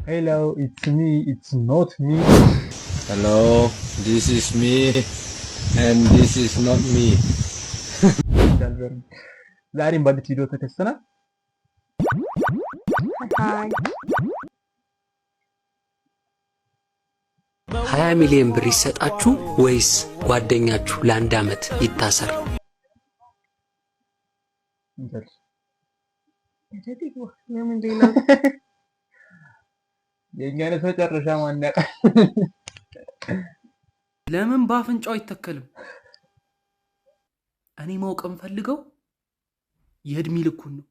Hello, it's me. It's not me. Hello, this is me, and this is not me. ዛሬም በአዲስ ቪዲዮ ተከስተናል። ሃይ 20 ሚሊዮን ብር ይሰጣችሁ ወይስ ጓደኛችሁ ለአንድ አመት ይታሰር? የኛነት መጨረሻ ማን ያውቃል? ለምን ባፍንጫው አይተከልም? እኔ ማወቅ የምፈልገው የእድሜ ልኩን ነው።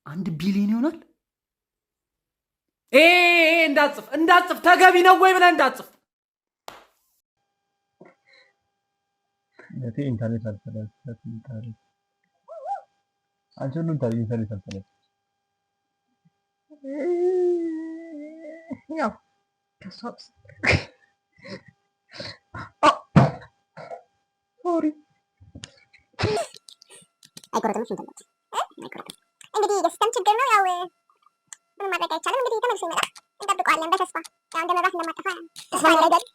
1 ቢሊዮን ይሆናል። እንዳጽፍ ተገቢ ነው ወይ ብለህ እንዳጽፍ። ነቴ ኢንተርኔት አልፈለገ ኢንተርኔት አንቺን ታዲያ ኢንተርኔት አልፈለገ ያው ከሷስ ሶሪ አይቆረጥምሽ ኢንተርኔት እንግዲህ የሲስተም ችግር ነው። ያው ምን ማድረግ አይቻልም። እንግዲህ ተመልሶ ይመጣል፣ እንጠብቀዋለን በተስፋ ያው እንደ መብራት እንደማጠፋ ተስፋ ያደርጋል።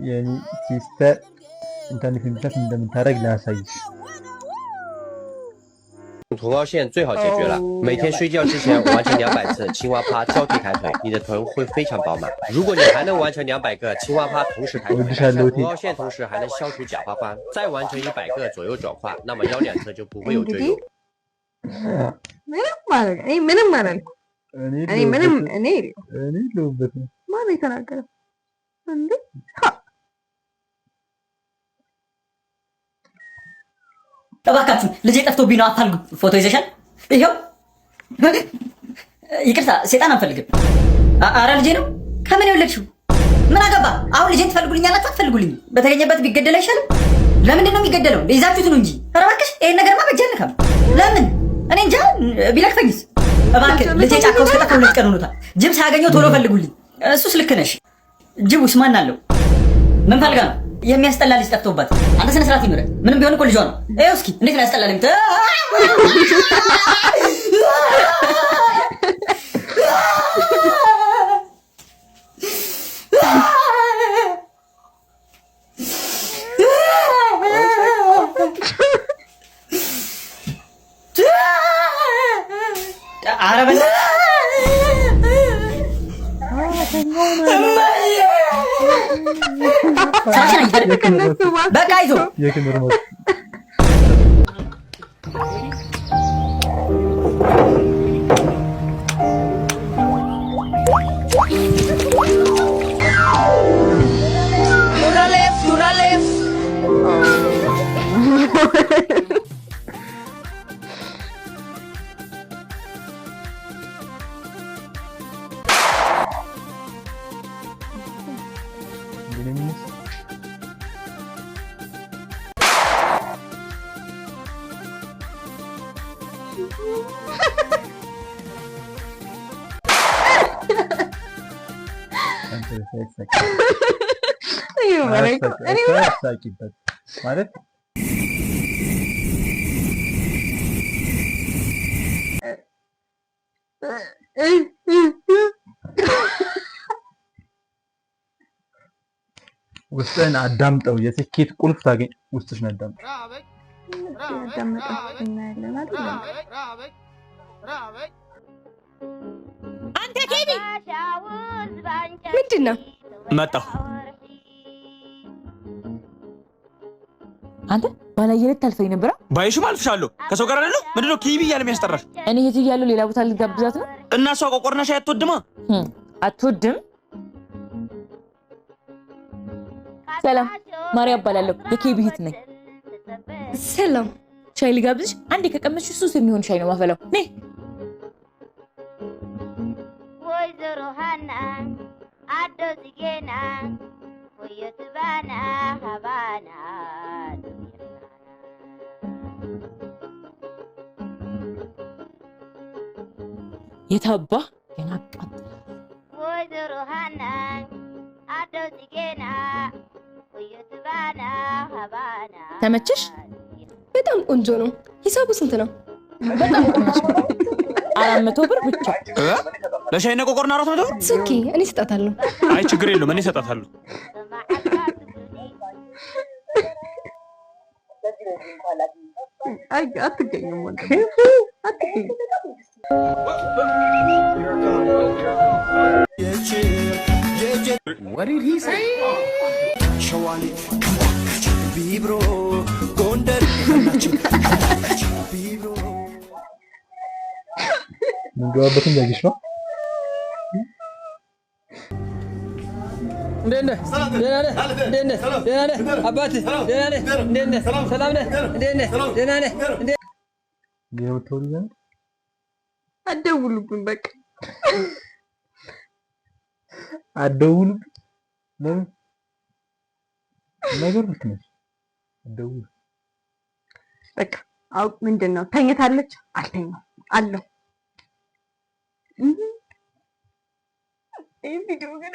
የኔ ሲስተር ኢንተርኔት እንዴት እንደምታደርግ ላሳይሽ። 臀凹陷最好解决了，每天睡觉之前完成200次青蛙趴交替抬腿，你的臀会非常饱满。如果你还能完成200个青蛙趴同时抬腿，臀凹陷同时还能消除假花冠，再完成100个左右转换，那么腰两侧就不会有赘肉。ምንም ማለት እኔ ልውበት ማን የተናገረው እንዴ? እባካችሁ ልጄ ጠፍቶብኝ ነው፣ አፋልጉ። ፎቶ ይዘሻል? ይሄው። ይቅርታ ሴጣን አንፈልግም። አረ ልጄ ነው። ከምን የወለድሽው? ምን አገባ? አሁን ልጄን ትፈልጉልኛላችሁ አትፈልጉልኝ? በተገኘበት ቢገደል አይሻልም? ለምንድን ነው የሚገደለው? ይዛችሁት ነው እንጂ። ኧረ እባክሽ ይሄን ነገርማ በጀልከም። ለምን? እኔ እንጃ ቢለክፈኝስ? እባክህ ልጄ ጫካ ውስጥ ከጠፋ 2 ቀን ሆኖታል። ጅብ ሳያገኘው ቶሎ ፈልጉልኝ። እሱስ ልክ ነሽ። ጅቡስ ማን አለው? ምን ፈልጋ ነው? የሚያስጠላ ልጅ ጠፍቶባት። አንተ ስነ ስርዓት ይኑር። ምንም ቢሆን እኮ ልጇ ነው። ይኸው እስኪ እንዴት ነው ያስጠላልኝ? ኧረ በቃ ይዞ ማለት ውስጥህን አዳምጠው። የስኬት ቁልፍ ታገኝ ውስጥሽን አዳምጠው። አንተ ኬቢ ምንድን ነው? መጣሁ። አንተ ባላየለት ታልፈኝ ነበር። ባይሽም አልፍሻለሁ። ከሰው ጋር አይደለም። ምንድነው ኪቢ እያለ የሚያስጠራሽ? እኔ የት እያለሁ ሌላ ቦታ ልጋብዛት ነው? እና እሷ ቆቆርና ሻይ አትወድማ? አትወድም? ሰላም ማርያም እባላለሁ። የኬቢ እህት ነኝ። ሰላም ሻይ ልጋብዝሽ? አንዴ ከቀመስሽ ሱስ የሚሆን ሻይ ነው ማፈላው። ነይ የታባ ገና አቃጥ ተመችሽ? በጣም ቆንጆ ነው። ሂሳቡ ስንት ነው? በጣም ቅናሽ ነው። 400 ብር ብቻ። ለሻይ ነው ቆቆርና 400 ብር? ኦኬ እኔ እሰጣታለሁ። አይ ችግር የለውም እኔ እሰጣታለሁ። አይ አትገኝም ወንድም አትገኝም። What did he say? ምንገባበትን ያጊሽ ነው እንዴት ነህ? ደህና ነህ? አባት ደህና ነህ? እንዴት ነህ? ሰላም ነህ? እንዴት ነህ? ደህና ነህ? ነው አትደውሉብን በቃ አትደውሉብን። ለምን ነገር ልትነሽ አትደውሉ። በቃ አው ምንድነው ተኝታለች? አልተኛም አለው። ይሄ ቪዲዮ ግን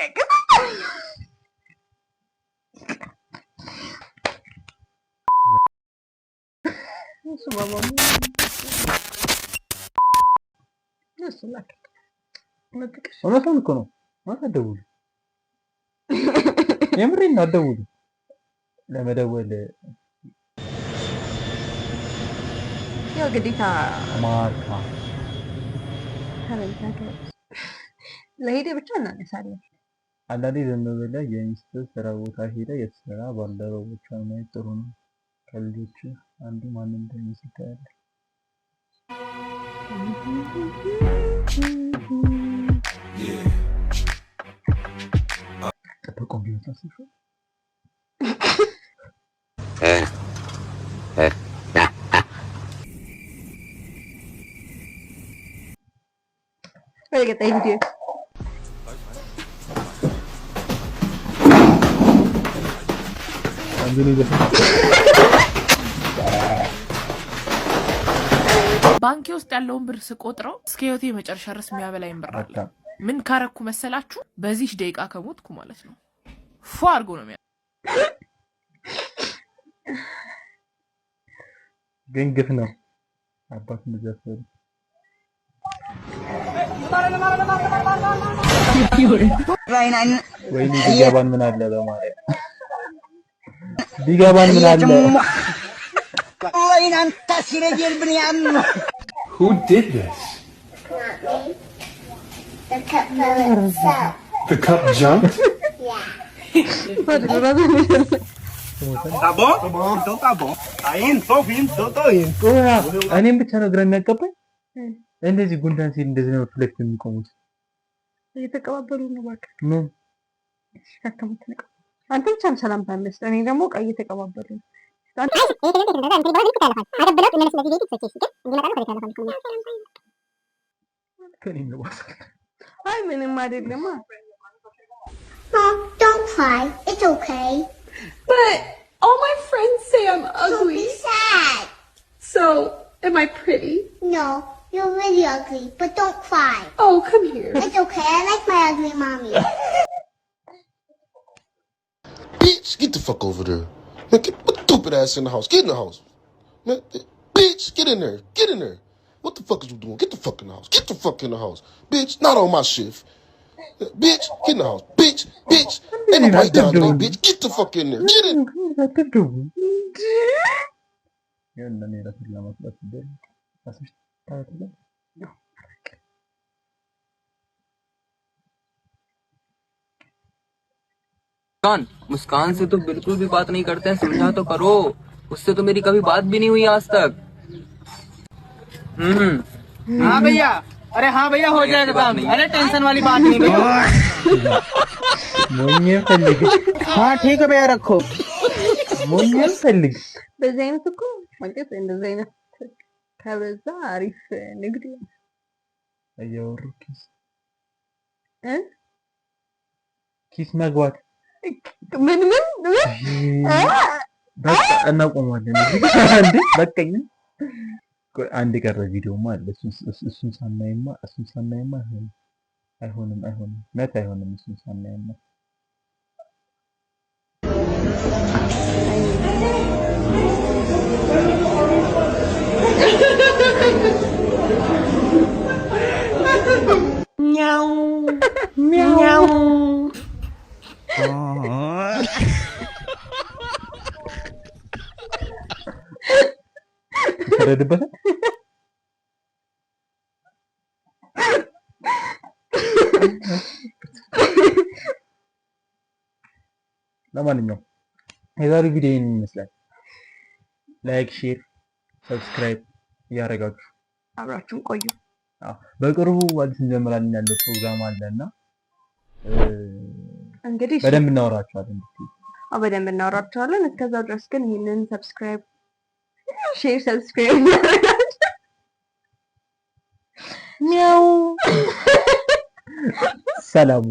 እውነቱን እኮ ነው። አትደውሉ። የምሬን ነው። አትደውሉ። ለመደወል ያው ግዴታ ማርካ ለሄደ ብቻ እናነሳለን። አንዳንዴ ዝም ብለህ የሚስት ስራ ቦታ ሄደህ የስራ ባልደረቦቿን ማየት ጥሩ ነው። ከልጆች አንዱ ማንም እንደሚስት ታያለህ። ጠብቆ ቢወጣ ሲሹ ቀጣይ ቪዲዮ ባንኬ ውስጥ ያለውን ብር ስቆጥረው እስከ ህይወቴ መጨረሻ ድረስ የሚያበላኝ ብር አለ። ምን ካረኩ መሰላችሁ? በዚህ ደቂቃ ከሞትኩ ማለት ነው ፏ አድርጎ ነው የሚያ ግን ግፍ ነው። አባት እንደዘፈሩ ወይኔ ቢገባን ምን አለ በማለት ቢገባን ምን አለ። Who did this? The cup fell itself. The cup jumped? እኔም ብቻ ነው ግራ የሚያጋባኝ። እንደዚህ ጉንዳን ሲል እንደዚህ ነው ፍሌክት የሚቆሙት። እየተቀባበሉ ነው እባክህ። ምን ተከተሙት ነው። አንተ ብቻ ሰላምታ መስጠት፣ እኔ ደግሞ ቀይ እየተቀባበሉ ነው። አይ ምንም አይደለም። Mom, don't cry. It's okay. But all my friends say I'm Don't be sad. So, am I pretty? No, you're really ugly, but don't cry. Oh, come here. It's okay. I like my ugly mommy. Bitch, get the fuck over there. Man, get what stupid ass in the house. Get in the house. Man, bitch, get in there. Get in there. What the fuck is you doing? Get the fuck in the house. Get the fuck in the house. Bitch, not on my shift. Bitch, get in the house. Bitch. Ain't nobody down today, bitch. Get the fuck in there. Get in. मुस्कान से तो बिल्कुल भी बात नहीं करते हैं, समझा तो करो। उससे तो मेरी कभी बात भी नहीं हुई आज तक। हाँ भैया, अरे हाँ भैया हो जाएगा काम। अरे टेंशन वाली बात नहीं भैया। हाँ ठीक है भैया रखो। በዚህ አይነት እኮ ማለት እንደዚህ አይነት ከበዛ አሪፍ ንግድ ነው። ኪስ መግባት ምን በቃ እናቆማለን እንዴ በቃኝ አንድ ቀረ ቪዲዮማ አለ እሱን ሳናይማ አይሆንም መት አይሆንም እሱን ሳናይማ ሚያው ሚያው ተረድበታል ለማንኛውም የዛሬው ቪዲዮ ይህን ይመስላል ላይክ ሼር ሰብስክራይብ እያደረጋችሁ አብራችሁን ቆዩ በቅርቡ አዲስ እንጀምራለን ያለው ፕሮግራም አለና እንግዲህ በደንብ እናወራቸዋለን በደንብ እናወራቸዋለን እስከዛው ድረስ ግን ይሄንን ሰብስክራይብ ሼር ሰብስክራይብ ያደርጋችሁ ሚያው ሰላሙ